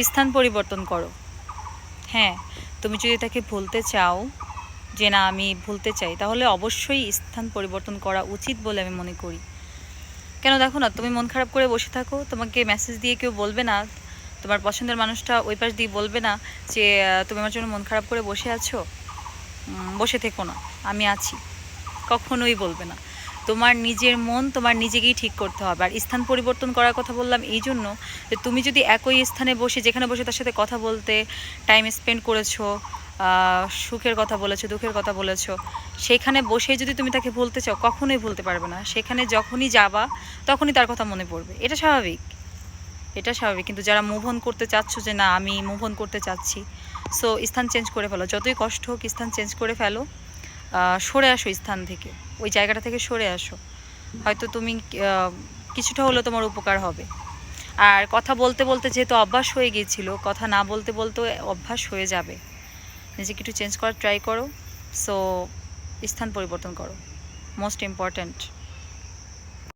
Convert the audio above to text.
স্থান পরিবর্তন করো। হ্যাঁ, তুমি যদি তাকে ভুলতে চাও, যে না আমি ভুলতে চাই, তাহলে অবশ্যই স্থান পরিবর্তন করা উচিত বলে আমি মনে করি। কেন দেখো না, তুমি মন খারাপ করে বসে থাকো, তোমাকে মেসেজ দিয়ে কেউ বলবে না, তোমার পছন্দের মানুষটা ওই পাশ দিয়ে বলবে না যে তুমি আমার জন্য মন খারাপ করে বসে আছো, বসে থেকো না, আমি আছি, কখনোই বলবে না। তোমার নিজের মন তোমার নিজেকেই ঠিক করতে হবে। আর স্থান পরিবর্তন করার কথা বললাম এই জন্য যে তুমি যদি একই স্থানে বসে, যেখানে বসে তার সাথে কথা বলতে টাইম স্পেন্ড করেছো, সুখের কথা বলেছো, দুঃখের কথা বলেছো, সেখানে বসেই যদি তুমি তাকে ভুলতে চাও, কখনোই ভুলতে পারবে না। সেখানে যখনই যাবা তখনই তার কথা মনে পড়বে, এটা স্বাভাবিক, এটা স্বাভাবিক। কিন্তু যারা মুভ অন করতে চাচ্ছ, যে না আমি মুভ অন করতে চাচ্ছি, সো স্থান চেঞ্জ করে ফেলো, যতই কষ্ট হোক স্থান চেঞ্জ করে ফেলো, সরে আসো স্থান থেকে, ওই জায়গাটা থেকে সরে আসো। হয়তো তুমি কিছুটা হলেও তোমার উপকার হবে। আর কথা বলতে বলতে যেহেতু অভ্যাস হয়ে গিয়েছিল, কথা না বলতে বলতেও অভ্যাস হয়ে যাবে। নিজেকে একটু চেঞ্জ করার ট্রাই করো। সো স্থান পরিবর্তন করো, মোস্ট ইম্পর্ট্যান্ট।